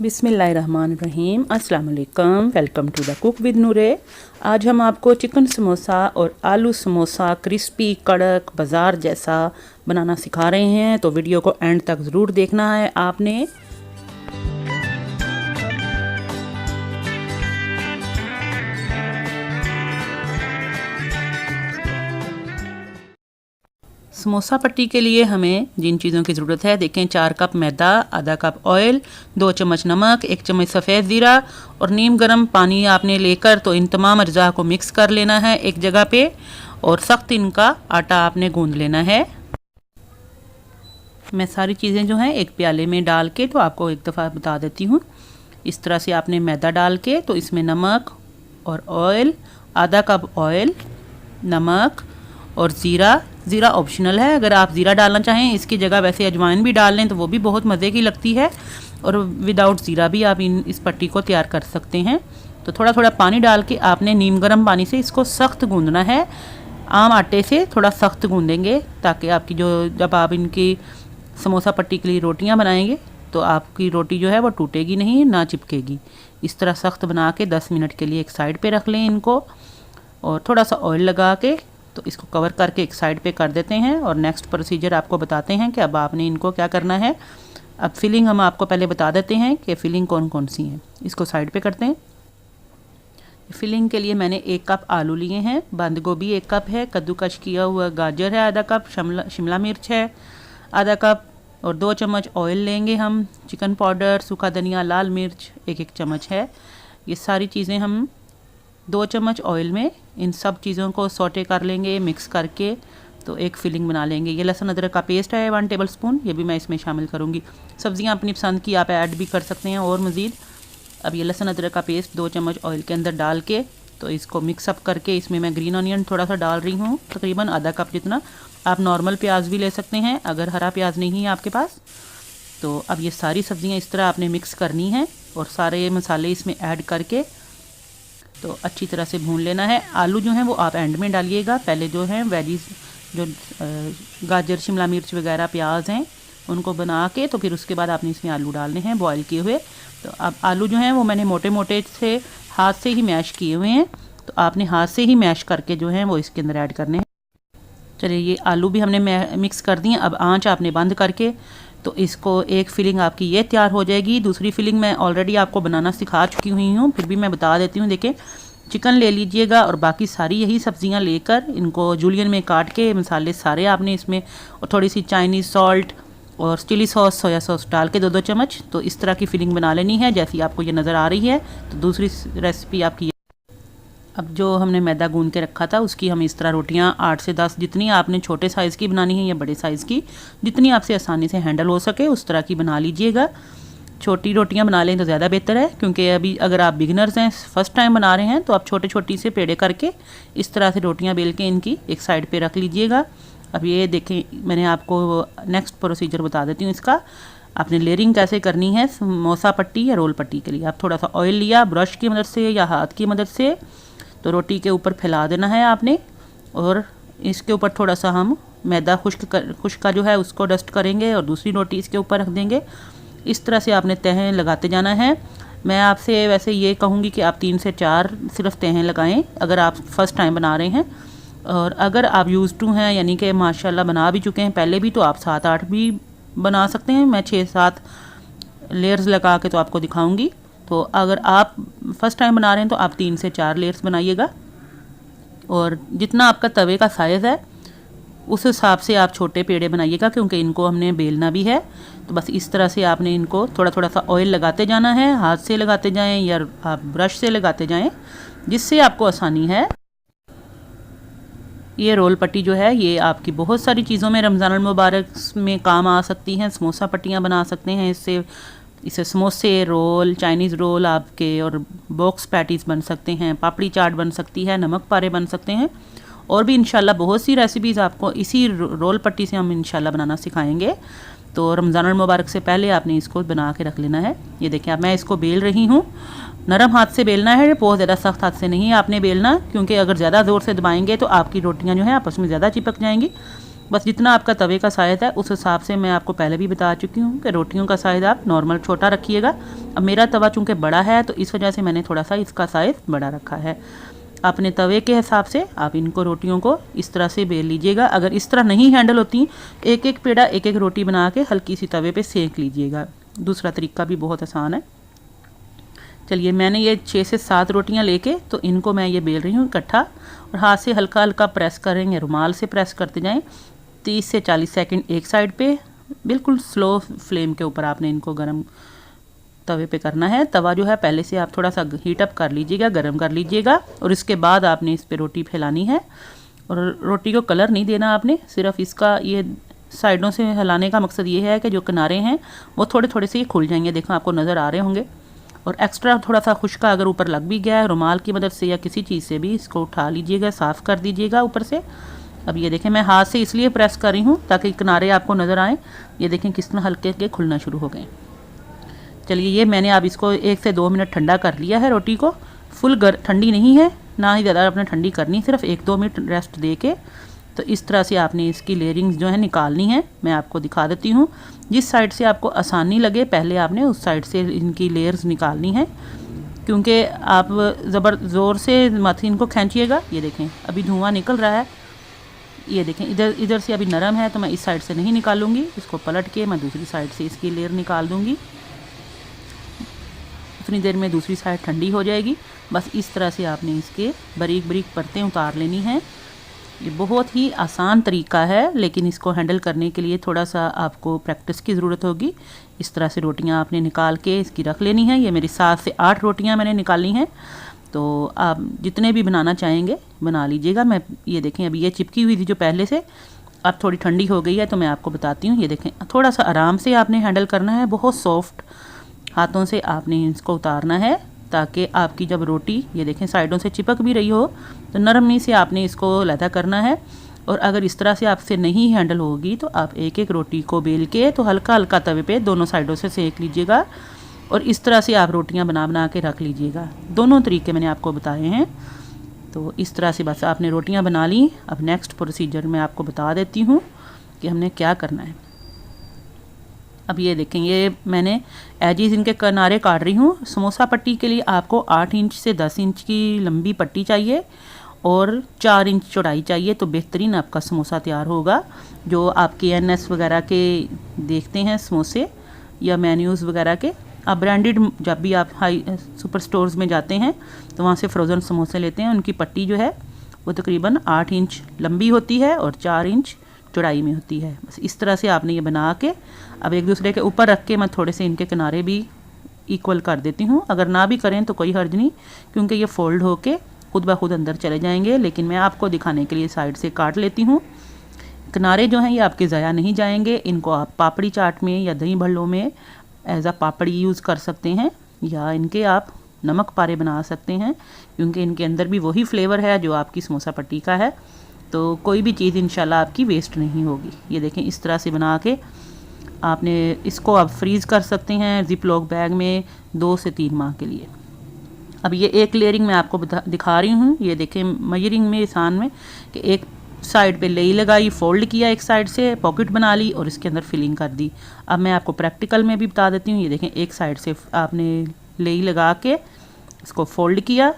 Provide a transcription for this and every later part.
बिस्मिल्लाहिर्रहमानिर्रहीम, अस्सलाम वालेकुम। Welcome to the cook with Noore. आज हम आपको चिकन समोसा और आलू समोसा क्रिस्पी कड़क बाज़ार जैसा बनाना सिखा रहे हैं, तो वीडियो को एंड तक ज़रूर देखना है आपने। समोसा पट्टी के लिए हमें जिन चीज़ों की ज़रूरत है देखें, 4 कप मैदा, आधा कप ऑयल, 2 चम्मच नमक, 1 चम्मच सफ़ेद ज़ीरा और नीम गर्म पानी आपने लेकर तो इन तमाम अज्जा को मिक्स कर लेना है एक जगह पे और सख्त इनका आटा आपने गूंद लेना है। मैं सारी चीज़ें जो हैं एक प्याले में डाल के तो आपको एक दफ़ा बता देती हूँ। इस तरह से आपने मैदा डाल के तो इसमें नमक और ऑयल, आधा कप ऑयल, नमक और ज़ीरा ऑप्शनल है, अगर आप ज़ीरा डालना चाहें इसकी जगह वैसे अजवाइन भी डाल लें तो वो भी बहुत मज़े की लगती है, और विदाउट ज़ीरा भी आप इस पट्टी को तैयार कर सकते हैं। तो थोड़ा थोड़ा पानी डाल के आपने नीम गर्म पानी से इसको सख्त गूंदना है। आम आटे से थोड़ा सख्त गूंदेंगे ताकि आपकी जब आप इनकी समोसा पट्टी के लिए रोटियाँ बनाएंगे तो आपकी रोटी जो है वो टूटेगी नहीं, ना चिपकेगी। इस तरह सख्त बना के 10 मिनट के लिए एक साइड पे रख लें इनको, और थोड़ा सा ऑयल लगा के तो इसको कवर करके एक साइड पे कर देते हैं। और नेक्स्ट प्रोसीजर आपको बताते हैं कि अब आपने इनको क्या करना है। अब फिलिंग हम आपको पहले बता देते हैं कि फ़िलिंग कौन कौन सी हैं। इसको साइड पे करते हैं। फिलिंग के लिए मैंने 1 कप आलू लिए हैं, बंद गोभी 1 कप है, कद्दूकश किया हुआ गाजर है आधा कप, शिमला मिर्च है आधा कप, और 2 चम्मच ऑयल लेंगे हम। चिकन पाउडर, सूखा धनिया, लाल मिर्च 1-1 चम्मच है। ये सारी चीज़ें हम 2 चम्मच ऑयल में इन सब चीज़ों को सौटे कर लेंगे, मिक्स करके तो एक फिलिंग बना लेंगे। ये लहसुन अदरक का पेस्ट है 1 टेबलस्पून, ये भी मैं इसमें शामिल करूँगी। सब्जियां अपनी पसंद की आप ऐड भी कर सकते हैं और मज़ीद। अब ये लहसुन अदरक का पेस्ट 2 चम्मच ऑयल के अंदर डाल के तो इसको मिक्सअप करके इसमें मैं ग्रीन ऑनियन थोड़ा सा डाल रही हूँ, तकरीबन आधा कप जितना। आप नॉर्मल प्याज भी ले सकते हैं अगर हरा प्याज नहीं है आपके पास। तो अब ये सारी सब्जियाँ इस तरह आपने मिक्स करनी है और सारे मसाले इसमें ऐड करके तो अच्छी तरह से भून लेना है। आलू जो हैं वो आप एंड में डालिएगा, पहले जो है वेजीज जो गाजर, शिमला मिर्च वगैरह, प्याज हैं उनको बना के तो फिर उसके बाद आपने इसमें आलू डालने हैं बॉईल किए हुए। तो अब आलू जो हैं वो मैंने मोटे मोटे से हाथ से ही मैश किए हुए हैं, तो आपने हाथ से ही मैश करके जो है वो इसके अंदर ऐड करने हैं। चलिए ये आलू भी हमने मिक्स कर दिए। अब आँच आपने बंद करके तो इसको एक फिलिंग आपकी ये तैयार हो जाएगी। दूसरी फिलिंग मैं ऑलरेडी आपको बनाना सिखा चुकी हुई हूँ, फिर भी मैं बता देती हूँ। देखें, चिकन ले लीजिएगा और बाकी सारी यही सब्जियाँ लेकर इनको जूलियन में काट के मसाले सारे आपने इसमें और थोड़ी सी चाइनीज़ सॉल्ट और चिली सॉस, सोया सॉस डाल के 2-2 चम्मच तो इस तरह की फिलिंग बना लेनी है जैसी आपको ये नज़र आ रही है। तो दूसरी रेसिपी आपकी अब जो हमने मैदा गूंद के रखा था उसकी हम इस तरह रोटियां 8 से 10, जितनी आपने छोटे साइज़ की बनानी है या बड़े साइज़ की, जितनी आपसे आसानी से हैंडल हो सके उस तरह की बना लीजिएगा। छोटी रोटियां बना लें तो ज़्यादा बेहतर है, क्योंकि अभी अगर आप बिगिनर्स हैं, फर्स्ट टाइम बना रहे हैं, तो आप छोटी से पेड़े करके इस तरह से रोटियाँ बेल के इनकी एक साइड पर रख लीजिएगा। अब ये देखें, मैंने आपको नेक्स्ट प्रोसीजर बता देती हूँ इसका। आपने लेयरिंग कैसे करनी है समोसा पट्टी या रोल पट्टी के लिए। आप थोड़ा सा ऑयल लिया, ब्रश की मदद से या हाथ की मदद से तो रोटी के ऊपर फैला देना है आपने, और इसके ऊपर थोड़ा सा हम मैदा खुश्क का जो है उसको डस्ट करेंगे और दूसरी रोटी इसके ऊपर रख देंगे। इस तरह से आपने तहें लगाते जाना है। मैं आपसे वैसे ये कहूँगी कि आप 3 से 4 सिर्फ तहें लगाएं अगर आप फर्स्ट टाइम बना रहे हैं, और अगर आप यूज़ टू हैं यानी कि माशाल्लाह बना भी चुके हैं पहले भी, तो आप 7-8 भी बना सकते हैं। मैं 6-7 लेयर्स लगा के तो आपको दिखाऊँगी। तो अगर आप फर्स्ट टाइम बना रहे हैं तो आप 3 से 4 लेयर्स बनाइएगा, और जितना आपका तवे का साइज़ है उस हिसाब से आप छोटे पेड़े बनाइएगा, क्योंकि इनको हमने बेलना भी है। तो बस इस तरह से आपने इनको थोड़ा सा ऑयल लगाते जाना है, हाथ से लगाते जाएं या आप ब्रश से लगाते जाएं, जिससे आपको आसानी है। ये रोल पट्टी जो है ये आपकी बहुत सारी चीज़ों में रमज़ान मुबारक में काम आ सकती हैं। समोसा पट्टियाँ बना सकते हैं इससे समोसे, रोल, चाइनीज़ रोल आपके, और बॉक्स पैटीज़ बन सकते हैं, पापड़ी चाट बन सकती है, नमक पारे बन सकते हैं, और भी इंशाल्लाह बहुत सी रेसिपीज़ आपको इसी रोल पट्टी से हम इंशाल्लाह बनाना सिखाएंगे। तो रमज़ान मुबारक से पहले आपने इसको बना के रख लेना है। ये देखिए, अब मैं इसको बेल रही हूँ। नरम हाथ से बेलना है, बहुत ज़्यादा सख्त हाथ से नहीं आपने बेलना, क्योंकि अगर ज़्यादा ज़ोर से दबाएंगे तो आपकी रोटियाँ जो है आपस में ज़्यादा चिपक जाएंगी। बस जितना आपका तवे का साइज़ है उस हिसाब से मैं आपको पहले भी बता चुकी हूँ कि रोटियों का साइज़ आप नॉर्मल छोटा रखिएगा। अब मेरा तवा चूँकि बड़ा है तो इस वजह से मैंने थोड़ा सा इसका साइज़ बड़ा रखा है। अपने तवे के हिसाब से आप इनको रोटियों को इस तरह से बेल लीजिएगा। अगर इस तरह नहीं हैंडल होती, एक एक पेड़ा एक एक रोटी बना के हल्की सी तवे पे सेक लीजिएगा। दूसरा तरीका भी बहुत आसान है। चलिए, मैंने ये 6 से 7 रोटियां लेके तो इनको मैं ये बेल रही हूँ इकट्ठा, और हाथ से हल्का हल्का प्रेस करेंगे, रुमाल से प्रेस करते जाएं। 30 से 40 सेकंड एक साइड पे, बिल्कुल स्लो फ्लेम के ऊपर आपने इनको गरम तवे पे करना है। तवा जो है पहले से आप थोड़ा सा हीट अप कर लीजिएगा, गरम कर लीजिएगा, और इसके बाद आपने इस पे रोटी फैलानी है। और रोटी को कलर नहीं देना आपने, सिर्फ इसका ये साइडों से हिलाने का मकसद ये है कि जो किनारे हैं वो थोड़े थोड़े से खुल जाएंगे। देखो, आपको नज़र आ रहे होंगे। और एक्स्ट्रा थोड़ा सा खुश्का अगर ऊपर लग भी गया है, रुमाल की मदद से या किसी चीज़ से भी इसको उठा लीजिएगा, साफ़ कर दीजिएगा ऊपर से। अब ये देखें, मैं हाथ से इसलिए प्रेस कर रही हूँ ताकि किनारे आपको नज़र आएँ। ये देखें किस तरह हल्के हल्के खुलना शुरू हो गए। चलिए, ये मैंने अब इसको 1 से 2 मिनट ठंडा कर लिया है। रोटी को फुल ठंडी नहीं है, ना ही ज़्यादा आपने ठंडी करनी, सिर्फ 1-2 मिनट रेस्ट दे के तो इस तरह से आपने इसकी लेयरिंग्स जो है निकालनी है। मैं आपको दिखा देती हूँ। जिस साइड से आपको आसानी लगे पहले आपने उस साइड से इनकी लेयर्स निकालनी है, क्योंकि आप ज़ोर से मत इनको खींचिएगा। ये देखें, अभी धुआं निकल रहा है। ये देखें, इधर से अभी नरम है तो मैं इस साइड से नहीं निकालूंगी, इसको पलट के मैं दूसरी साइड से इसकी लेयर निकाल दूंगी। उतनी देर में दूसरी साइड ठंडी हो जाएगी। बस इस तरह से आपने इसके बारीक बारीक परतें उतार लेनी हैं। ये बहुत ही आसान तरीका है, लेकिन इसको हैंडल करने के लिए थोड़ा सा आपको प्रैक्टिस की ज़रूरत होगी। इस तरह से रोटियां आपने निकाल के इसकी रख लेनी है। ये मेरी 7 से 8 रोटियां मैंने निकाली हैं, तो आप जितने भी बनाना चाहेंगे बना लीजिएगा। मैं ये देखें, अभी ये चिपकी हुई थी जो पहले से, अब थोड़ी ठंडी हो गई है तो मैं आपको बताती हूँ। ये देखें, थोड़ा सा आराम से आपने हैंडल करना है, बहुत सॉफ्ट हाथों से आपने इसको उतारना है, ताकि आपकी जब रोटी ये देखें साइडों से चिपक भी रही हो तो नरमी से आपने इसको लैदा करना है। और अगर इस तरह से आपसे नहीं हैंडल होगी तो आप एक एक रोटी को बेल के तो हल्का हल्का तवे पे दोनों साइडों से सेक लीजिएगा, और इस तरह से आप रोटियां बना बना के रख लीजिएगा। दोनों तरीके मैंने आपको बताए हैं। तो इस तरह से बस आपने रोटियां बना ली। अब नेक्स्ट प्रोसीजर मैं आपको बता देती हूँ कि हमने क्या करना है। अब ये देखें, ये मैंने एजिज़ इनके किनारे काट रही हूँ। समोसा पट्टी के लिए आपको 8 इंच से 10 इंच की लंबी पट्टी चाहिए और 4 इंच चौड़ाई चाहिए, तो बेहतरीन आपका समोसा तैयार होगा। जो आपके NS वगैरह के देखते हैं समोसे या मेन्यूज़ वगैरह के, आप ब्रांडेड जब भी आप हाई सुपर स्टोर्स में जाते हैं तो वहाँ से फ्रोज़न समोसे लेते हैं, उनकी पट्टी जो है वो तकरीबन 8 इंच लंबी होती है और 4 इंच चौड़ाई में होती है। बस इस तरह से आपने ये बना के अब एक दूसरे के ऊपर रख के मैं थोड़े से इनके किनारे भी इक्वल कर देती हूँ। अगर ना भी करें तो कोई हर्ज नहीं, क्योंकि ये फोल्ड होके खुद ब खुद अंदर चले जाएंगे, लेकिन मैं आपको दिखाने के लिए साइड से काट लेती हूँ। किनारे जो हैं ये आपके ज़ाया नहीं जाएंगे। इनको आप पापड़ी चाट में या दही भल्लों में एज आ पापड़ी यूज़ कर सकते हैं, या इनके आप नमक पारे बना सकते हैं, क्योंकि इनके अंदर भी वही फ्लेवर है जो आपकी समोसा पट्टी का है। तो कोई भी चीज़ इंशाल्लाह आपकी वेस्ट नहीं होगी। ये देखें, इस तरह से बना के आपने इसको आप फ्रीज़ कर सकते हैं जिप लॉक बैग में 2 से 3 माह के लिए। अब ये एक लेयरिंग मैं आपको दिखा रही हूँ। ये देखें, मेजरिंग में आसान में कि एक साइड पे लेई लगाई, फोल्ड किया, एक साइड से पॉकेट बना ली और इसके अंदर फिलिंग कर दी। अब मैं आपको प्रैक्टिकल में भी बता देती हूँ। ये देखें, एक साइड से आपने लेई लगा के इसको फोल्ड किया।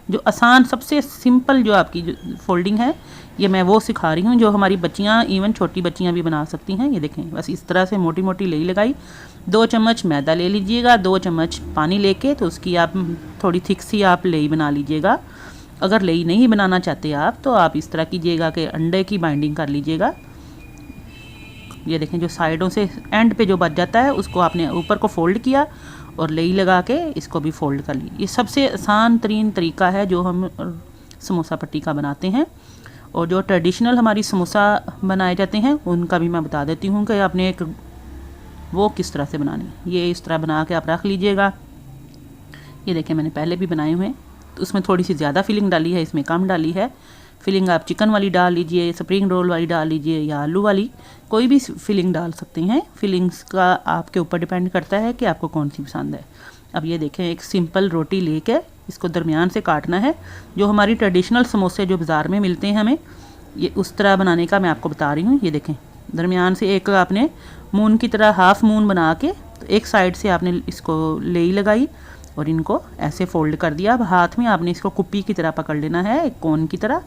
जो आसान सबसे सिंपल जो आपकी जो फोल्डिंग है ये मैं वो सिखा रही हूँ, जो हमारी बच्चियाँ, इवन छोटी बच्चियाँ भी बना सकती हैं। ये देखें, बस इस तरह से मोटी मोटी लेई लगाई। 2 चम्मच मैदा ले लीजिएगा, 2 चम्मच पानी लेके तो उसकी आप थोड़ी थिक सी आप लेई बना लीजिएगा। अगर लेई नहीं बनाना चाहते आप तो आप इस तरह कीजिएगा कि अंडे की बाइंडिंग कर लीजिएगा। ये देखें, जो साइडों से एंड पे जो बच जाता है उसको आपने ऊपर को फोल्ड किया और लेई लगा के इसको भी फोल्ड कर ली। ये सबसे आसान तरीन तरीका है जो हम समोसा पट्टी का बनाते हैं। और जो ट्रेडिशनल हमारी समोसा बनाए जाते हैं उनका भी मैं बता देती हूँ कि आपने एक वो किस तरह से बनानी है। ये इस तरह बना के आप रख लीजिएगा। ये देखें, मैंने पहले भी बनाए हुए हैं, तो उसमें थोड़ी सी ज़्यादा फिलिंग डाली है, इसमें कम डाली है। फिलिंग आप चिकन वाली डाल लीजिए, स्प्रिंग रोल वाली डाल लीजिए या आलू वाली, कोई भी फिलिंग डाल सकते हैं। फिलिंग्स का आपके ऊपर डिपेंड करता है कि आपको कौन सी पसंद है। अब ये देखें, एक सिंपल रोटी लेके इसको दरमियान से काटना है। जो हमारी ट्रेडिशनल समोसे जो बाज़ार में मिलते हैं हमें, ये उस तरह बनाने का मैं आपको बता रही हूँ। ये देखें, दरमियान से एक आपने मून की तरह हाफ मून बना के, तो एक साइड से आपने इसको लेई लगाई और इनको ऐसे फोल्ड कर दिया। अब हाथ में आपने इसको कुप्पी की तरह पकड़ लेना है, एक कोन की तरह,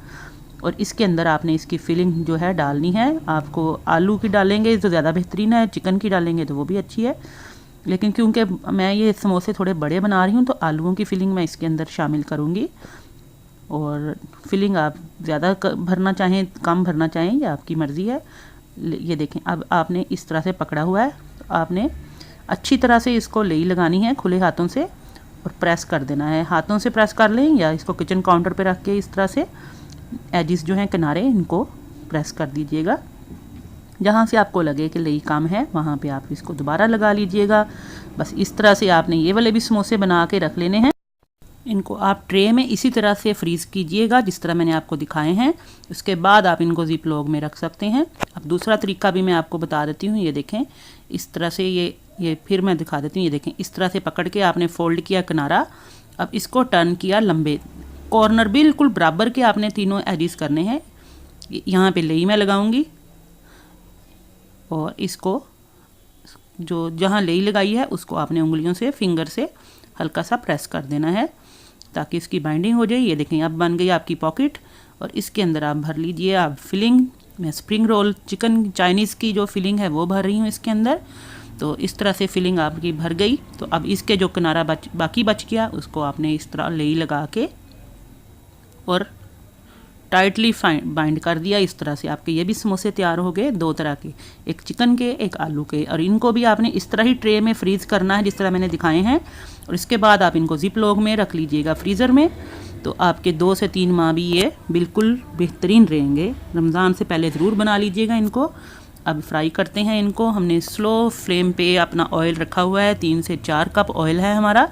और इसके अंदर आपने इसकी फिलिंग जो है डालनी है। आपको आलू की डालेंगे तो ज़्यादा बेहतरीन है, चिकन की डालेंगे तो वो भी अच्छी है, लेकिन क्योंकि मैं ये समोसे थोड़े बड़े बना रही हूँ तो आलूओं की फिलिंग मैं इसके अंदर शामिल करूँगी। और फिलिंग आप ज़्यादा भरना चाहें, कम भरना चाहें, ये आपकी मर्ज़ी है। ये देखें, अब आपने इस तरह से पकड़ा हुआ है, तो आपने अच्छी तरह से इसको लेई लगानी है खुले हाथों से और प्रेस कर देना है। हाथों से प्रेस कर लें या इसको किचन काउंटर पे रख के इस तरह से एजिस जो हैं किनारे, इनको प्रेस कर दीजिएगा। जहाँ से आपको लगे कि लेई कम है वहाँ पे आप इसको दोबारा लगा लीजिएगा। बस इस तरह से आपने ये वाले भी समोसे बना के रख लेने हैं। इनको आप ट्रे में इसी तरह से फ्रीज़ कीजिएगा जिस तरह मैंने आपको दिखाए हैं। उसके बाद आप इनको ज़िप लॉग में रख सकते हैं। अब दूसरा तरीका भी मैं आपको बता देती हूँ। ये देखें, इस तरह से ये फिर मैं दिखा देती हूँ। ये देखें, इस तरह से पकड़ के आपने फ़ोल्ड किया किनारा, अब इसको टर्न किया लंबे, कॉर्नर बिल्कुल बराबर के आपने तीनों एजिस करने हैं। यहाँ पे लेई मैं लगाऊंगी और इसको जो जहाँ लेई लगाई है उसको आपने उंगलियों से, फिंगर से हल्का सा प्रेस कर देना है ताकि इसकी बाइंडिंग हो जाए। ये देखें, अब बन गई आपकी पॉकेट और इसके अंदर आप भर लीजिए आप फिलिंग। मैं स्प्रिंग रोल चिकन चाइनीज़ की जो फिलिंग है वो भर रही हूँ इसके अंदर। तो इस तरह से फिलिंग आपकी भर गई। तो अब इसके जो किनारा बाकी बच गया उसको आपने इस तरह लेई लगा के और टाइटली बाइंड कर दिया। इस तरह से आपके ये भी समोसे तैयार हो गए, दो तरह के, एक चिकन के, एक आलू के। और इनको भी आपने इस तरह ही ट्रे में फ्रीज़ करना है जिस तरह मैंने दिखाए हैं। और इसके बाद आप इनको ज़िप लॉग में रख लीजिएगा फ्रीज़र में, तो आपके 2 से 3 माह भी ये बिल्कुल बेहतरीन रहेंगे। रमज़ान से पहले ज़रूर बना लीजिएगा इनको। अब फ्राई करते हैं इनको। हमने स्लो फ्लेम पे अपना ऑयल रखा हुआ है, 3 से 4 कप ऑयल है हमारा।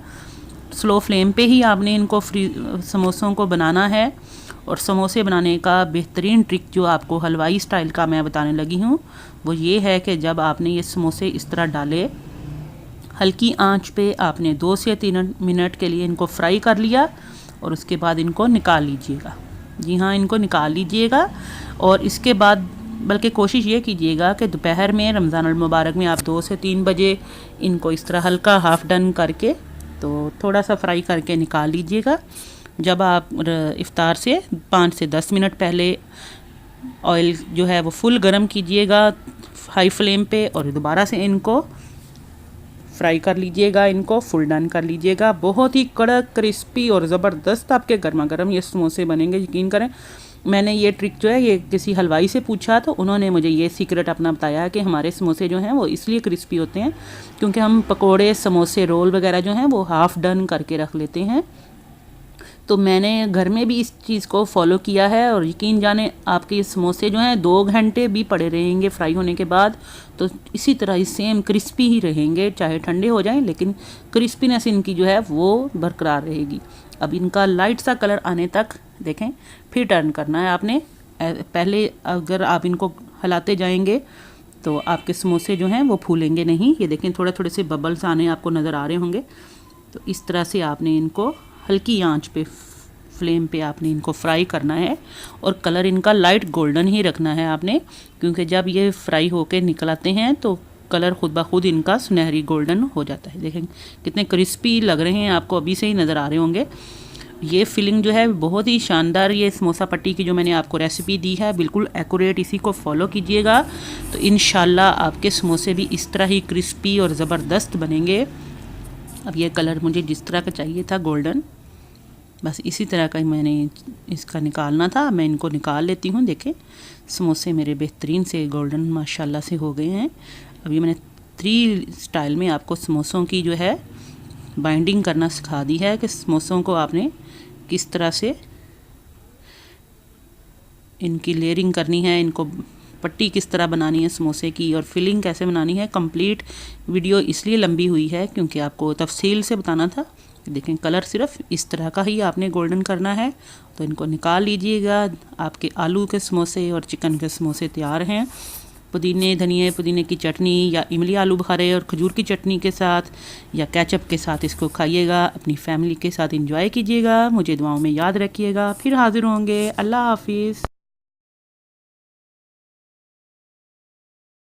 स्लो फ्लेम पे ही आपने इनको समोसों को बनाना है। और समोसे बनाने का बेहतरीन ट्रिक जो आपको हलवाई स्टाइल का मैं बताने लगी हूँ वो ये है कि जब आपने ये समोसे इस तरह डाले, हल्की आंच पे आपने 2 से 3 मिनट के लिए इनको फ्राई कर लिया और उसके बाद इनको निकाल लीजिएगा। जी हाँ, इनको निकाल लीजिएगा। और इसके बाद बल्कि कोशिश ये कीजिएगा कि दोपहर में रमज़ानुल मुबारक में आप 2 से 3 बजे इनको इस तरह हल्का हाफ़ डन करके तो थोड़ा सा फ्राई करके निकाल लीजिएगा। जब आप इफ़्तार से 5 से 10 मिनट पहले ऑयल जो है वो फुल गर्म कीजिएगा हाई फ्लेम पे और दोबारा से इनको फ्राई कर लीजिएगा, इनको फुल डन कर लीजिएगा। बहुत ही कड़क, क्रिस्पी और ज़बरदस्त आपके गर्मा गर्म ये समोसे बनेंगे, यकीन करें। मैंने ये ट्रिक जो है ये किसी हलवाई से पूछा तो उन्होंने मुझे ये सीक्रेट अपना बताया कि हमारे समोसे जो हैं वो इसलिए क्रिस्पी होते हैं क्योंकि हम पकोड़े, समोसे, रोल वगैरह जो हैं वो हाफ़ डन करके रख लेते हैं। तो मैंने घर में भी इस चीज़ को फॉलो किया है और यकीन जाने आपके ये समोसे जो हैं 2 घंटे भी पड़े रहेंगे फ्राई होने के बाद, तो इसी तरह ही सेम क्रिस्पी ही रहेंगे, चाहे ठंडे हो जाएं लेकिन क्रिस्पीनेस इनकी जो है वो बरकरार रहेगी। अब इनका लाइट सा कलर आने तक देखें, फिर टर्न करना है आपने। पहले अगर आप इनको हिलाते जाएंगे तो आपके समोसे जो हैं वो फूलेंगे नहीं। ये देखें, थोड़े थोड़े से बबल्स आने आपको नज़र आ रहे होंगे। तो इस तरह से आपने इनको हल्की आंच पे फ्लेम पे आपने इनको फ्राई करना है और कलर इनका लाइट गोल्डन ही रखना है आपने, क्योंकि जब ये फ्राई होके निकल आते हैं तो कलर खुद ब खुद इनका सुनहरी गोल्डन हो जाता है। देखें कितने क्रिस्पी लग रहे हैं, आपको अभी से ही नज़र आ रहे होंगे। ये फिलिंग जो है बहुत ही शानदार, ये समोसा पट्टी की जो मैंने आपको रेसिपी दी है बिल्कुल एक्यूरेट, इसी को फॉलो कीजिएगा तो इंशाल्लाह आपके समोसे भी इस तरह ही क्रिस्पी और ज़बरदस्त बनेंगे। अब ये कलर मुझे जिस तरह का चाहिए था गोल्डन, बस इसी तरह का मैंने इसका निकालना था। मैं इनको निकाल लेती हूँ। देखें समोसे मेरे बेहतरीन से गोल्डन माशाल्लाह से हो गए हैं। अभी मैंने 3 स्टाइल में आपको समोसों की जो है बाइंडिंग करना सिखा दी है कि समोसों को आपने किस तरह से इनकी लेयरिंग करनी है, इनको पट्टी किस तरह बनानी है समोसे की और फिलिंग कैसे बनानी है। कंप्लीट वीडियो इसलिए लंबी हुई है क्योंकि आपको तफसील से बताना था। देखें कलर सिर्फ इस तरह का ही आपने गोल्डन करना है। तो इनको निकाल लीजिएगा। आपके आलू के समोसे और चिकन के समोसे तैयार हैं। पुदीने, धनिए, पुदीने की चटनी या इमली आलू बुखारे और खजूर की चटनी के साथ या केचप के साथ इसको खाइएगा, अपनी फैमिली के साथ एंजॉय कीजिएगा। मुझे दुआओं में याद रखिएगा। फिर हाजिर होंगे। अल्लाह हाफिज़।